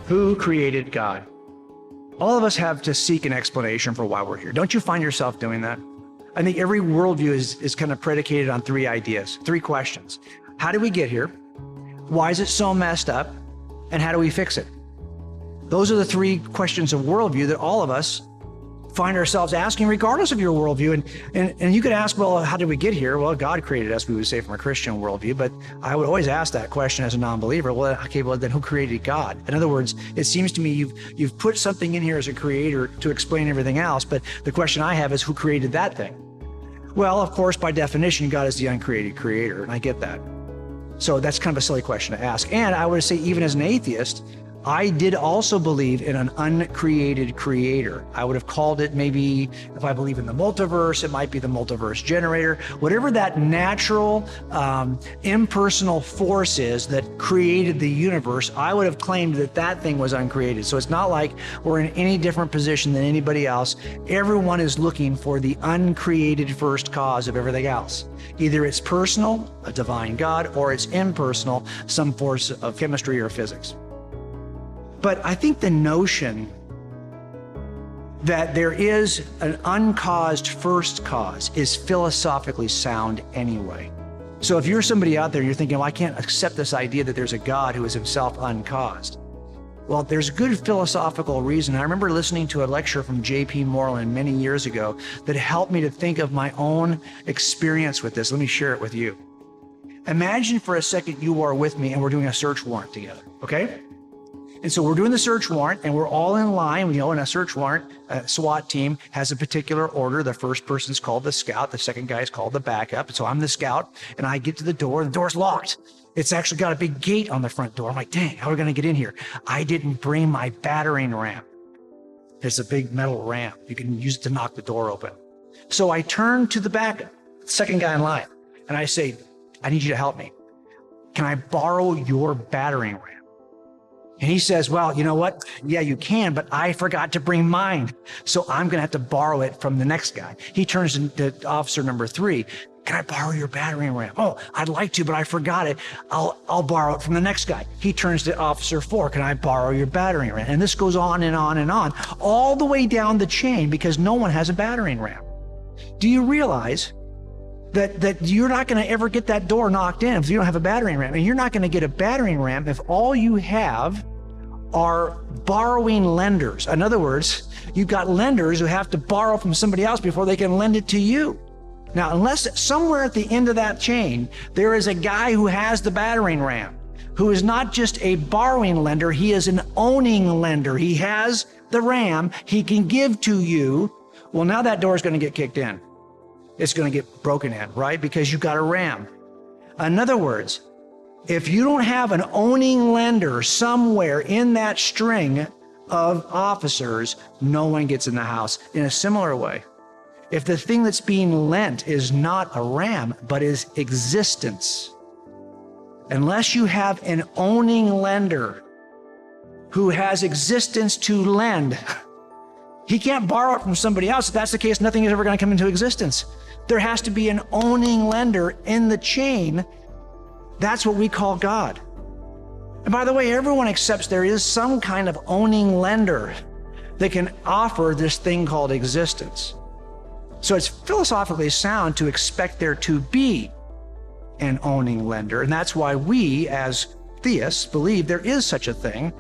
Who created God? All of us have to seek an explanation for why we're here. Don't you find yourself doing that? I think every worldview is kind of predicated on three ideas, three questions. How did we get here? Why is it so messed up? And how do we fix it? Those are the three questions of worldview that all of us find ourselves asking regardless of your worldview. And you could ask, well, how did we get here? Well, God created us, we would say, from a Christian worldview. But I would always ask that question as a non-believer. Well, okay, well, then who created God? In other words, it seems to me you've put something in here as a creator to explain everything else. But the question I have is, who created that thing? Well, of course, by definition, God is the uncreated creator, and I get that. So that's kind of a silly question to ask. And I would say, even as an atheist, I did also believe in an uncreated creator. I would have called it, maybe, if I believe in the multiverse, it might be the multiverse generator. Whatever that natural, impersonal force is that created the universe, I would have claimed that that thing was uncreated. So it's not like we're in any different position than anybody else. Everyone is looking for the uncreated first cause of everything else. Either it's personal, a divine God, or it's impersonal, some force of chemistry or physics. But I think the notion that there is an uncaused first cause is philosophically sound anyway. So if you're somebody out there and you're thinking, well, I can't accept this idea that there's a God who is himself uncaused. Well, there's good philosophical reason. I remember listening to a lecture from J.P. Moreland many years ago that helped me to think of my own experience with this. Let me share it with you. Imagine for a second you are with me and we're doing a search warrant together, okay? And so we're doing the search warrant and we're all in line. You know, in a search warrant, a SWAT team has a particular order. The first person's called the scout. The second guy is called the backup. And so I'm the scout and I get to the door and the door's locked. It's actually got a big gate on the front door. I'm like, dang, how are we going to get in here? I didn't bring my battering ram. It's a big metal ram. You can use it to knock the door open. So I turn to the backup, second guy in line, and I say, I need you to help me. Can I borrow your battering ram? And he says, well, you know what? Yeah, you can, but I forgot to bring mine. So I'm going to have to borrow it from the next guy. He turns to officer number 3. Can I borrow your battering ram? Oh, I'd like to, but I forgot it. I'll borrow it from the next guy. He turns to officer 4. Can I borrow your battering ram? And this goes on and on and on, all the way down the chain because no one has a battering ram. Do you realize that you're not going to ever get that door knocked in if you don't have a battering ram? And you're not going to get a battering ram if all you have are borrowing lenders. In other words, you've got lenders who have to borrow from somebody else before they can lend it to you. Now, unless somewhere at the end of that chain, there is a guy who has the battering ram, who is not just a borrowing lender, he is an owning lender. He has the ram he can give to you. Well, now that door is going to get kicked in. It's going to get broken in, right? Because you've got a ram. In other words, if you don't have an owning lender somewhere in that string of officers, no one gets in the house. In a similar way, if the thing that's being lent is not a ram, but is existence, unless you have an owning lender who has existence to lend, he can't borrow it from somebody else. If that's the case, nothing is ever going to come into existence. There has to be an owning lender in the chain. That's what we call God. And by the way, everyone accepts there is some kind of owning lender that can offer this thing called existence. So it's philosophically sound to expect there to be an owning lender. And that's why we, as theists, believe there is such a thing.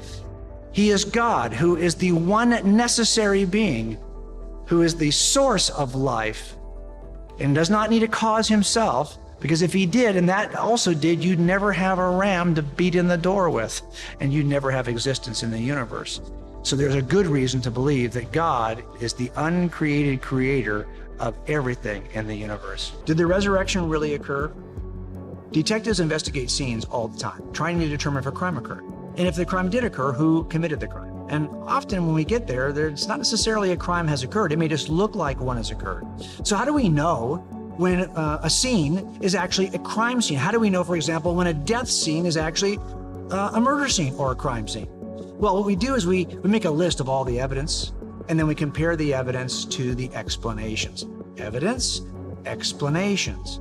He is God, who is the one necessary being, who is the source of life, and does not need a cause himself, because if he did, and that also did, you'd never have a ram to beat in the door with, and you'd never have existence in the universe. So there's a good reason to believe that God is the uncreated creator of everything in the universe. Did the resurrection really occur? Detectives investigate scenes all the time, trying to determine if a crime occurred. And if the crime did occur, who committed the crime? And often when we get there, it's not necessarily a crime has occurred. It may just look like one has occurred. So how do we know when a scene is actually a crime scene? How do we know, for example, when a death scene is actually a murder scene or a crime scene? Well, what we do is we make a list of all the evidence, and then we compare the evidence to the explanations. Evidence, explanations.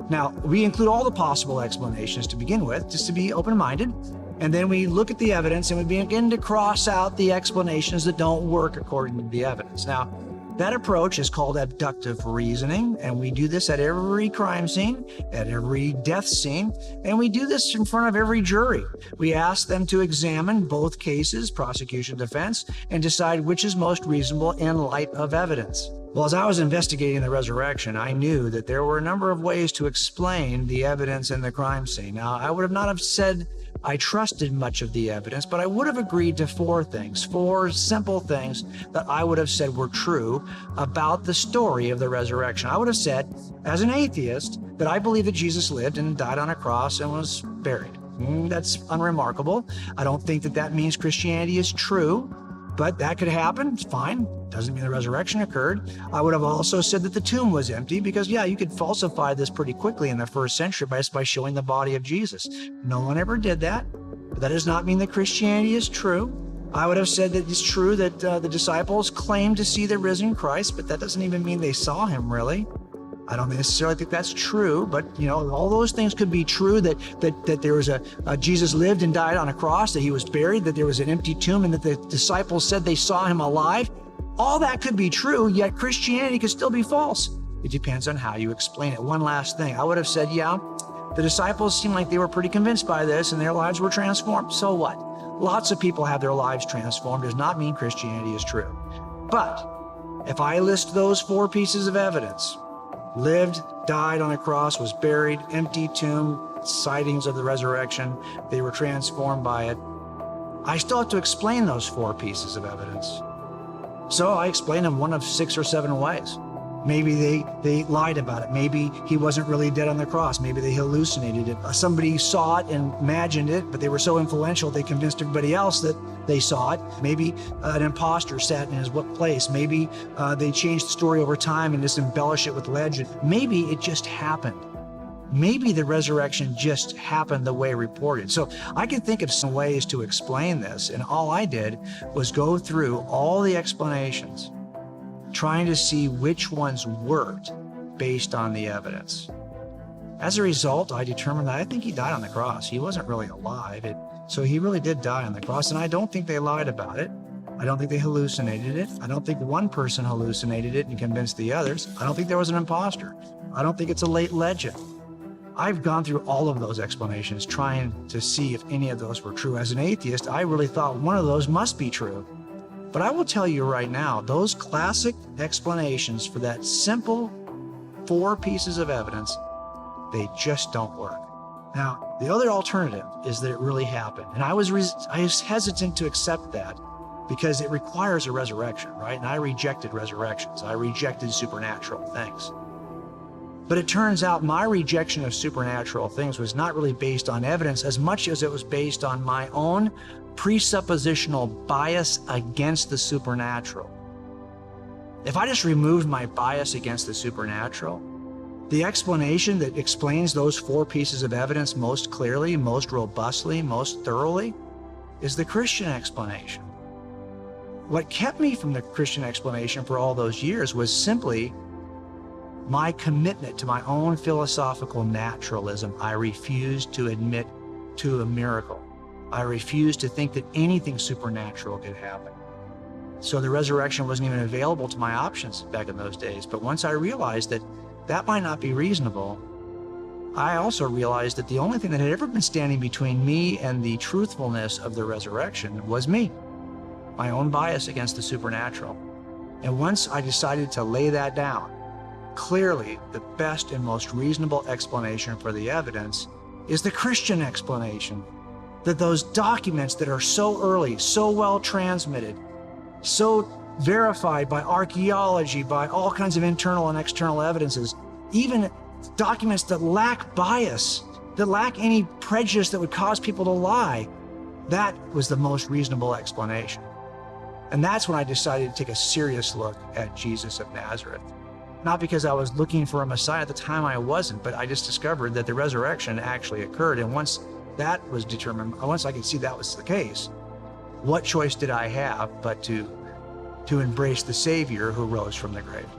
Now, we include all the possible explanations to begin with, just to be open-minded. And then we look at the evidence and we begin to cross out the explanations that don't work according to the evidence. Now, that approach is called abductive reasoning, and we do this at every crime scene, at every death scene, and we do this in front of every jury. We ask them to examine both cases, prosecution, defense, and decide which is most reasonable in light of evidence. Well, as I was investigating the resurrection, I knew that there were a number of ways to explain the evidence in the crime scene. Now, I would not have said I trusted much of the evidence, but I would have agreed to four simple things that I would have said were true about the story of the resurrection. I would have said, as an atheist, that I believe that Jesus lived and died on a cross and was buried. That's unremarkable. I don't think that that means Christianity is true, but that could happen. It's fine. Doesn't mean the resurrection occurred. I would have also said that the tomb was empty because, yeah, you could falsify this pretty quickly in the first century by showing the body of Jesus. No one ever did that, but that does not mean that Christianity is true. I would have said that it's true that the disciples claimed to see the risen Christ, but that doesn't even mean they saw him, really. I don't necessarily think that's true, but all those things could be true, that there was a Jesus lived and died on a cross, that he was buried, that there was an empty tomb, and that the disciples said they saw him alive. All that could be true, yet Christianity could still be false. It depends on how you explain it. One last thing, I would have said, yeah, the disciples seemed like they were pretty convinced by this and their lives were transformed. So what? Lots of people have their lives transformed. Does not mean Christianity is true. But if I list those four pieces of evidence, lived, died on a cross, was buried, empty tomb, sightings of the resurrection, they were transformed by it, I still have to explain those four pieces of evidence. So I explain them one of 6 or 7 ways. Maybe they lied about it. Maybe he wasn't really dead on the cross. Maybe they hallucinated it. Somebody saw it and imagined it, but they were so influential they convinced everybody else that they saw it. Maybe an imposter sat in his place. Maybe they changed the story over time and just embellished it with legend. Maybe it just happened. Maybe the resurrection just happened the way reported. So I can think of some ways to explain this, and all I did was go through all the explanations, trying to see which ones worked based on the evidence. As a result, I determined that I think he died on the cross. He wasn't really alive, so he really did die on the cross, and I don't think they lied about it. I don't think they hallucinated it. I don't think one person hallucinated it and convinced the others. I don't think there was an imposter. I don't think it's a late legend. I've gone through all of those explanations trying to see if any of those were true. As an atheist, I really thought one of those must be true. But I will tell you right now, those classic explanations for that simple 4 pieces of evidence, they just don't work. Now, the other alternative is that it really happened. And I was hesitant to accept that because it requires a resurrection, right? And I rejected resurrections. I rejected supernatural things. But it turns out my rejection of supernatural things was not really based on evidence as much as it was based on my own presuppositional bias against the supernatural. If I just removed my bias against the supernatural, the explanation that explains those 4 pieces of evidence most clearly, most robustly, most thoroughly is the Christian explanation. What kept me from the Christian explanation for all those years was simply my commitment to my own philosophical naturalism. I refused to admit to a miracle. I refused to think that anything supernatural could happen. So the resurrection wasn't even available to my options back in those days. But once I realized that that might not be reasonable, I also realized that the only thing that had ever been standing between me and the truthfulness of the resurrection was me, my own bias against the supernatural. And once I decided to lay that down, clearly, the best and most reasonable explanation for the evidence is the Christian explanation. That those documents that are so early, so well transmitted, so verified by archaeology, by all kinds of internal and external evidences, even documents that lack bias, that lack any prejudice that would cause people to lie, that was the most reasonable explanation. And that's when I decided to take a serious look at Jesus of Nazareth. Not because I was looking for a Messiah at the time, I wasn't, but I just discovered that the resurrection actually occurred. And once that was determined, once I could see that was the case, what choice did I have but to embrace the Savior who rose from the grave?